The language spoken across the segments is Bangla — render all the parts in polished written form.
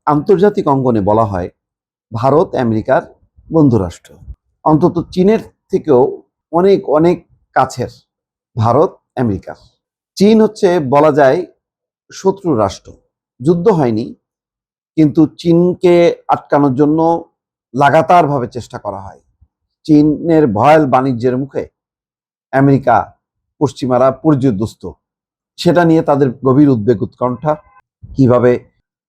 আন্তর্জাতিক অঙ্গনে বলা হয় ভারত আমেরিকার বন্ধুরাষ্ট্র। অন্তত চীনের থেকেও অনেক অনেক কাছের ভারত আমেরিকার। চীন হচ্ছে বলা যায় শত্রু রাষ্ট্র। যুদ্ধ হয়নি, কিন্তু চীনকে আটকানোর জন্য লাগাতারভাবে চেষ্টা করা হয়। চীনের ভয়াল বাণিজ্যের মুখে আমেরিকা পশ্চিমারা পর্যুদস্ত। সেটা নিয়ে তাদের গভীর উদ্বেগ উৎকণ্ঠা। কিভাবে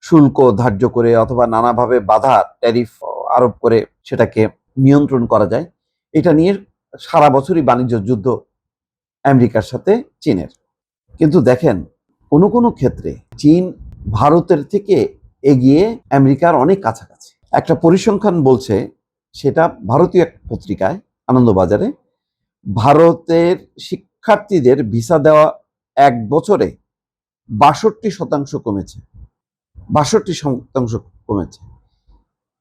শুল্ক ধার্য করে অথবা নানাভাবে বাধা ট্যারিফ আরোপ করে সেটাকে নিয়ন্ত্রণ করা যায়, এটা নিয়ে সারা বছরই বাণিজ্য যুদ্ধ আমেরিকার সাথে চীনের। কিন্তু দেখেন, কোনো কোনো ক্ষেত্রে চীন ভারতের থেকে এগিয়ে আমেরিকার অনেক কাছাকাছি। একটা পরিসংখ্যান বলছে, সেটা ভারতীয় এক পত্রিকায়, আনন্দবাজারে, ভারতের শিক্ষার্থীদের ভিসা দেওয়া এক বছরে ৬২% কমেছে। ৬২% কমেছে।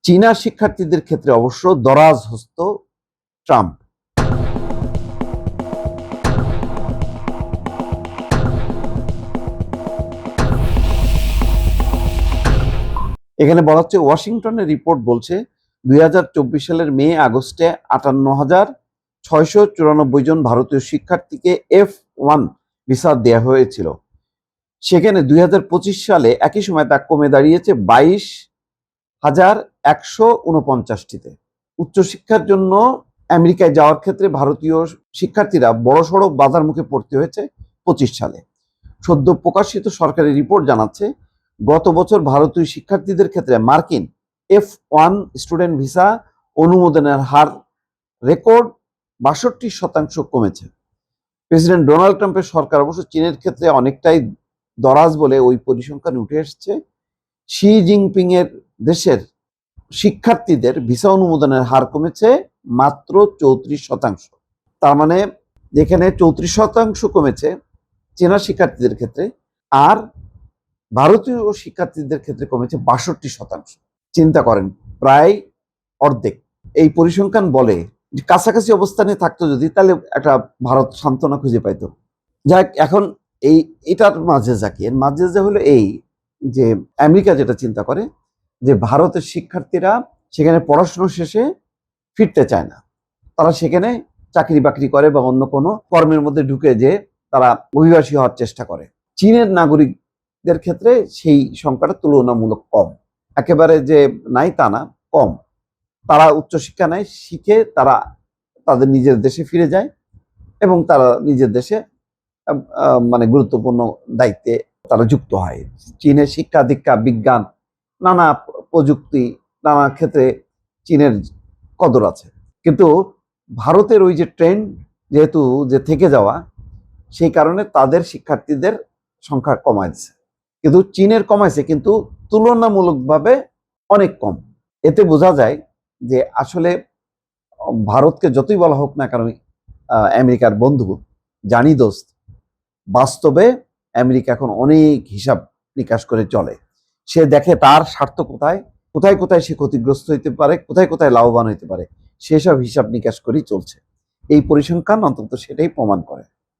চীনা শিক্ষার্থীদের ক্ষেত্রে অবশ্য দরাজ হস্ত ট্রাম্প। এখানে বলা হচ্ছে, ওয়াশিংটনের রিপোর্ট বলছে ২০২৪ সালের মে আগস্টে ৫৮,৬৯৪ জন ভারতীয় শিক্ষার্থীকে F1 ভিসা দেওয়া হয়েছিল। সেখানে ২০২৫ সালে একই সময় তা কমে দাঁড়িয়েছে ২২,১৪৯টিতে। উচ্চশিক্ষার জন্য আমেরিকায় যাওয়ার ক্ষেত্রে ভারতীয় শিক্ষার্থীরা বড়সড় বাধার মুখে পড়তে হয়েছে ২৫ সালে। সদ্য প্রকাশিত সরকারি রিপোর্ট জানাচ্ছে, গত বছর ভারতীয় শিক্ষার্থীদের ক্ষেত্রে মার্কিন F1 স্টুডেন্ট ভিসা অনুমোদনের হার রেকর্ড ৬২% কমেছে। প্রেসিডেন্ট ডোনাল্ড ট্রাম্পের সরকার অবশ্য চীনের ক্ষেত্রে অনেকটাই দরাজ বলে ওই পরিসংখ্যান উঠে এসেছে। শি জিনপিং এর দেশের শিক্ষার্থীদের ভিসা অনুমোদনের হার কমেছে মাত্র ৩৪%। তার মানে যেখানে ৩৪% কমেছে চীনা শিক্ষার্থীদের ক্ষেত্রে, আর ভারতীয় শিক্ষার্থীদের ক্ষেত্রে কমেছে ৬২%। চিন্তা করেন, প্রায় অর্ধেক। এই পরিসংখ্যান বলে যে কাছাকাছি অবস্থানে থাকতো যদি, তাহলে একটা ভারত সান্ত্বনা খুঁজে পাইতো। যাক, এখন এটার মাঝে যাকি, এর মাঝে যা হলো এই যে আমেরিকা যেটা চিন্তা করে যে ভারতের শিক্ষার্থীরা সেখানে পড়াশোনা শেষে ফিরতে চায় না। তারা সেখানে চাকরি বাকরি করে বা অন্য কোনো কর্মের মধ্যে ঢুকে যে তারা অভিবাসী হওয়ার চেষ্টা করে। চীনের নাগরিকদের ক্ষেত্রে সেই সংখ্যাটা তুলনামূলক কম। একেবারে যে নাই তা না, কম। তারা উচ্চশিক্ষা নেয়, শিখে তারা তাদের নিজের দেশে ফিরে যায় এবং তারা নিজের দেশে মানে গুরুত্বপূর্ণ দায়িত্বে তারা যুক্ত হয়। চীনের শিক্ষা দীক্ষা, বিজ্ঞান, নানা প্রযুক্তি, নানা ক্ষেত্রে চীনের কদর আছে। কিন্তু ভারতের ওই যে ট্রেন্ড যেহেতু যে থেকে যাওয়া, সেই কারণে তাদের শিক্ষার্থীদের সংখ্যা কমাইছে। কিন্তু চীনের কমাইছে, কিন্তু তুলনামূলকভাবে অনেক কম। এতে বোঝা যায় যে আসলে ভারতকে যতই বলা হোক না কেন আমেরিকার বন্ধু, জানি দোস্ত, বাস্তবে আমেরিকা এখন অনেক হিসাব নিকাশ করে চলে। সে দেখে তার স্বার্থ কোথায়, কোথায় কোথায় সে ক্ষতিগ্রস্ত হইতে পারে, কোথায় কোথায় লাভবান হইতে পারে, সেসব হিসাব নিকাশ করেই চলছে। এই পরিসংখ্যান অন্তত সেটাই প্রমাণ করে।